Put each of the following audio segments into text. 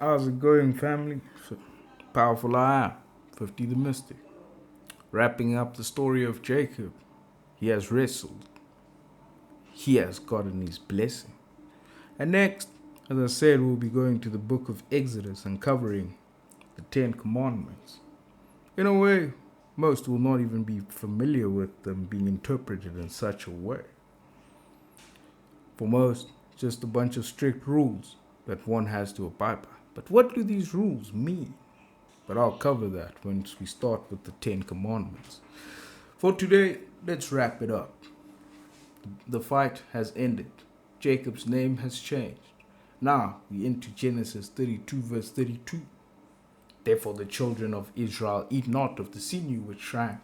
How's it going, family? Powerful I am, 50 the Mystic. Wrapping up the story of Jacob, he has wrestled, he has gotten his blessing. And next, as I said, we'll be going to the book of Exodus and covering the Ten Commandments. In a way, most will not even be familiar with them being interpreted in such a way. For most, just a bunch of strict rules that one has to abide by. But what do these rules mean? But I'll cover that once we start with the Ten Commandments. For today, let's wrap it up. The fight has ended. Jacob's name has changed. Now we into Genesis 32 verse 32. Therefore the children of Israel eat not of the sinew which shrank,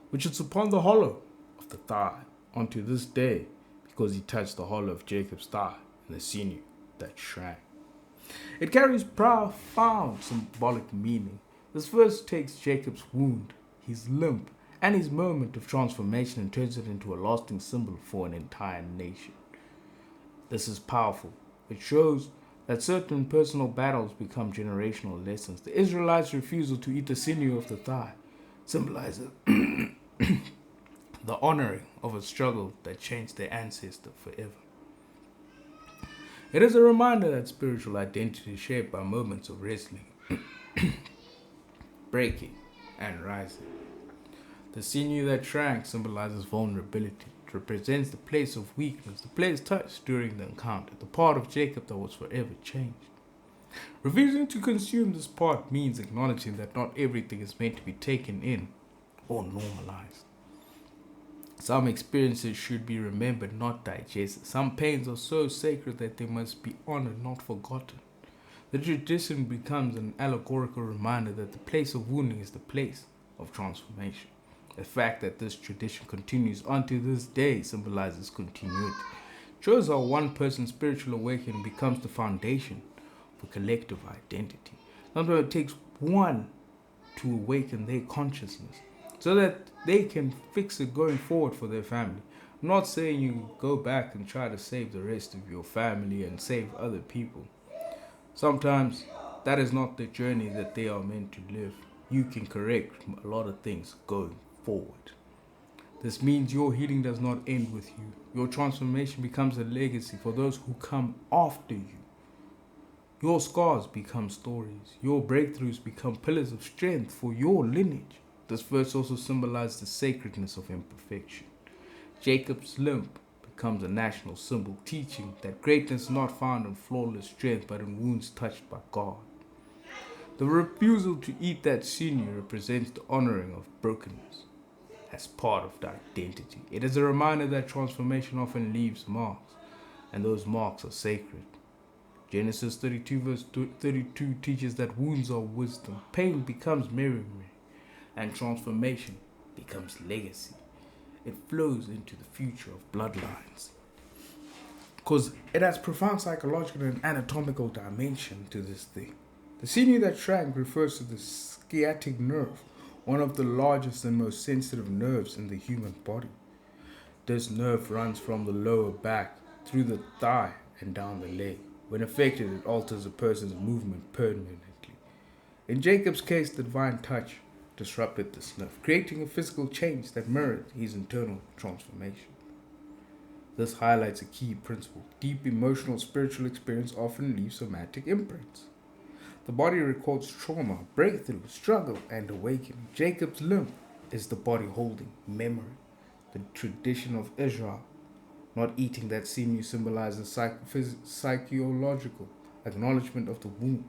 which is upon the hollow of the thigh, unto this day, because he touched the hollow of Jacob's thigh, and the sinew that shrank. It carries profound symbolic meaning. This verse takes Jacob's wound, his limp, and his moment of transformation and turns it into a lasting symbol for an entire nation. This is powerful. It shows that certain personal battles become generational lessons. The Israelites' refusal to eat the sinew of the thigh symbolizes the honoring of a struggle that changed their ancestor forever. It is a reminder that spiritual identity is shaped by moments of wrestling, breaking, and rising. The sinew that shrank symbolizes vulnerability. It represents the place of weakness, the place touched during the encounter, the part of Jacob that was forever changed. Refusing to consume this part means acknowledging that not everything is meant to be taken in or normalized. Some experiences should be remembered, not digested. Some pains are so sacred that they must be honored, not forgotten. The tradition becomes an allegorical reminder that the place of wounding is the place of transformation. The fact that this tradition continues unto this day symbolizes continuity. It shows how one person's spiritual awakening becomes the foundation for collective identity. Sometimes it takes one to awaken their consciousness so that they can fix it going forward for their family. I'm not saying you go back and try to save the rest of your family and save other people. Sometimes that is not the journey that they are meant to live. You can correct a lot of things going forward. This means your healing does not end with you. Your transformation becomes a legacy for those who come after you. Your scars become stories. Your breakthroughs become pillars of strength for your lineage. This verse also symbolizes the sacredness of imperfection. Jacob's limp becomes a national symbol, teaching that greatness is not found in flawless strength but in wounds touched by God. The refusal to eat that sinew represents the honoring of brokenness as part of the identity. It is a reminder that transformation often leaves marks, and those marks are sacred. Genesis 32 verse 32 teaches that wounds are wisdom, pain becomes memory, and transformation becomes legacy. It flows into the future of bloodlines. Because it has profound psychological and anatomical dimension to this thing. The sinew that shrank refers to the sciatic nerve, one of the largest and most sensitive nerves in the human body. This nerve runs from the lower back through the thigh and down the leg. When affected, it alters a person's movement permanently. In Jacob's case, the divine touch disrupted this nerve, creating a physical change that mirrored his internal transformation. This highlights a key principle. Deep emotional spiritual experience often leaves somatic imprints. The body records trauma, breakthrough, struggle, and awakening. Jacob's limp is the body holding memory. The tradition of Israel, not eating that sinew, symbolizes psychological acknowledgement of the wound.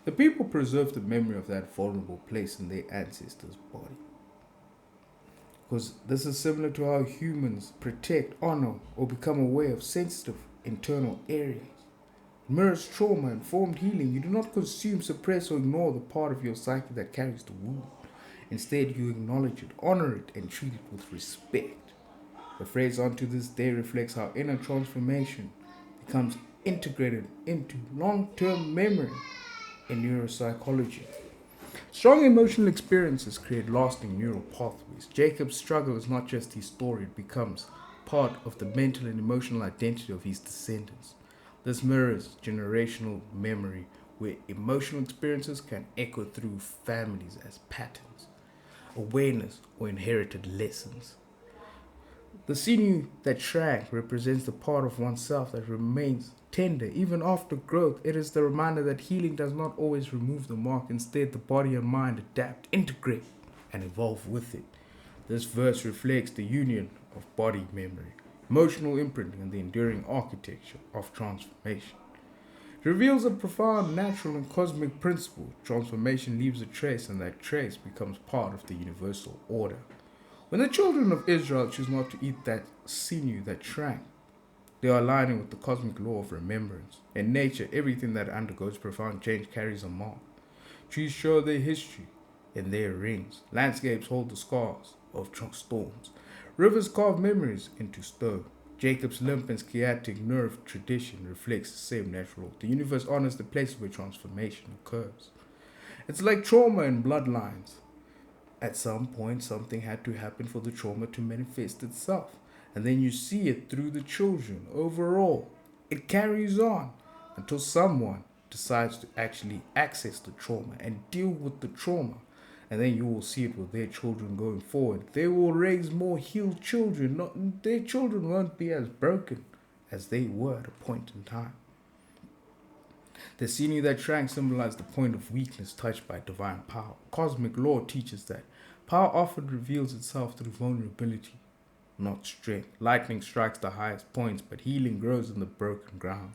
The people preserve the memory of that vulnerable place in their ancestors' body. Because this is similar to how humans protect, honor, or become aware of sensitive internal areas. It mirrors trauma and formed healing. You do not consume, suppress, or ignore the part of your psyche that carries the wound. Instead, you acknowledge it, honor it, and treat it with respect. The phrase "unto this day" reflects how inner transformation becomes integrated into long-term memory in neuropsychology. Strong emotional experiences create lasting neural pathways. Jacob's struggle is not just his story, it becomes part of the mental and emotional identity of his descendants. This mirrors generational memory where emotional experiences can echo through families as patterns, awareness, or inherited lessons. The sinew that shrank represents the part of oneself that remains tender even after growth. It is the reminder that healing does not always remove the mark. Instead, the body and mind adapt, integrate, and evolve with it. This verse reflects the union of body memory, emotional imprinting, and the enduring architecture of transformation. It reveals a profound natural and cosmic principle. Transformation leaves a trace, and that trace becomes part of the universal order. When the children of Israel choose not to eat that sinew that shrank, they are aligning with the cosmic law of remembrance. In nature, everything that undergoes profound change carries a mark. Trees show their history in their rings. Landscapes hold the scars of storms. Rivers carve memories into stone. Jacob's limp and sciatic nerve tradition reflects the same natural law. The universe honors the places where transformation occurs. It's like trauma in bloodlines. At some point, something had to happen for the trauma to manifest itself. And then you see it through the children. Overall, it carries on until someone decides to actually access the trauma and deal with the trauma. And then you will see it with their children going forward. They will raise more healed children. Their children won't be as broken as they were at a point in time. The sinew that shrank symbolized the point of weakness touched by divine power. Cosmic law teaches that power often reveals itself through vulnerability, not strength. Lightning strikes the highest points, but healing grows in the broken ground.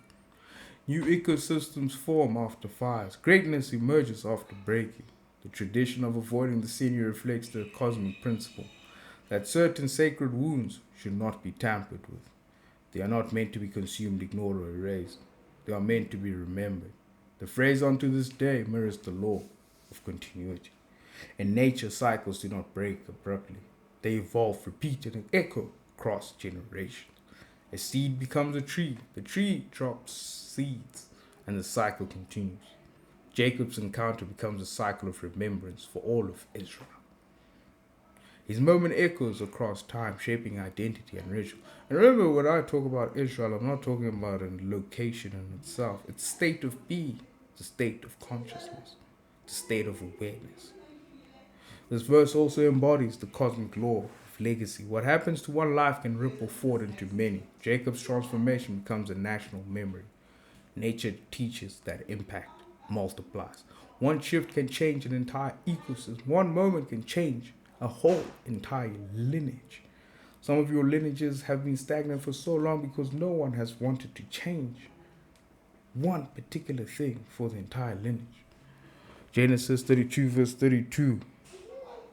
New ecosystems form after fires. Greatness emerges after breaking. The tradition of avoiding the sinew reflects the cosmic principle that certain sacred wounds should not be tampered with. They are not meant to be consumed, ignored, or erased. They are meant to be remembered. The phrase "unto this day" mirrors the law of continuity. In nature, cycles do not break abruptly. They evolve, repeated, and echo across generations. A seed becomes a tree. The tree drops seeds, and the cycle continues. Jacob's encounter becomes a cycle of remembrance for all of Israel. His moment echoes across time, shaping identity and ritual. And remember, when I talk about Israel, I'm not talking about a location in itself. It's state of being, the state of consciousness, the state of awareness. This verse also embodies the cosmic law of legacy. What happens to one life can ripple forward into many. Jacob's transformation becomes a national memory. Nature teaches that impact multiplies. One shift can change an entire ecosystem. One moment can change a whole entire lineage. Some of your lineages have been stagnant for so long because no one has wanted to change one particular thing for the entire lineage. Genesis 32 verse 32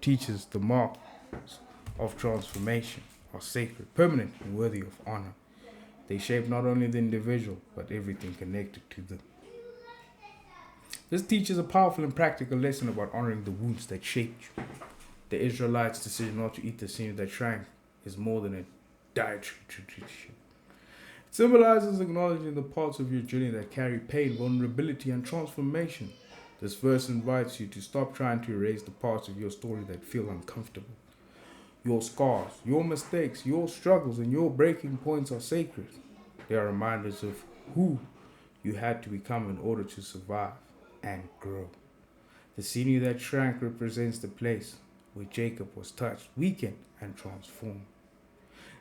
teaches the marks of transformation are sacred, permanent, and worthy of honor. They shape not only the individual, but everything connected to them. This teaches a powerful and practical lesson about honoring the wounds that shaped you. The Israelites' decision not to eat the sinew that shrank is more than a dietary tradition. It symbolizes acknowledging the parts of your journey that carry pain, vulnerability, and transformation. This verse invites you to stop trying to erase the parts of your story that feel uncomfortable. Your scars, your mistakes, your struggles, and your breaking points are sacred. They are reminders of who you had to become in order to survive and grow. The sinew that shrank represents the place where Jacob was touched, weakened, and transformed.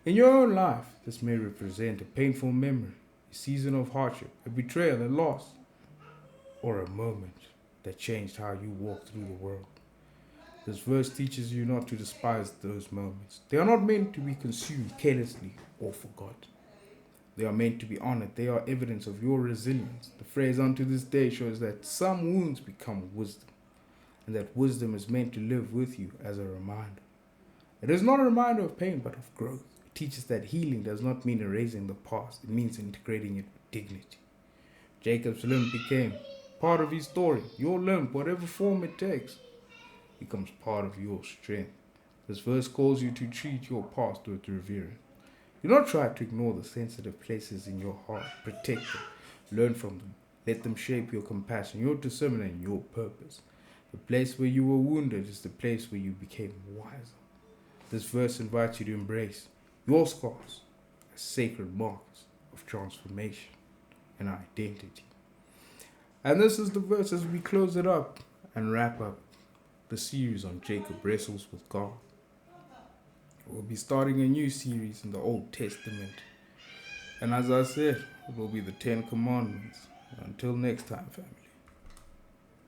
In your own life, this may represent a painful memory, a season of hardship, a betrayal, a loss, or a moment that changed how you walk through the world. This verse teaches you not to despise those moments. They are not meant to be consumed carelessly or forgotten. They are meant to be honored. They are evidence of your resilience. The phrase "unto this day" shows that some wounds become wisdom, and that wisdom is meant to live with you as a reminder. It is not a reminder of pain, but of growth. It teaches that healing does not mean erasing the past. It means integrating it with dignity. Jacob's limp became part of his story. Your limp, whatever form it takes, becomes part of your strength. This verse calls you to treat your past with reverence. Do not try to ignore the sensitive places in your heart. Protect them. Learn from them. Let them shape your compassion, your discernment, and your purpose. The place where you were wounded is the place where you became wiser. This verse invites you to embrace your scars as sacred markers of transformation and identity. And this is the verse as we close it up and wrap up the series on Jacob wrestles with God. We'll be starting a new series in the Old Testament. And as I said, it will be the 10 Commandments. Until next time, family.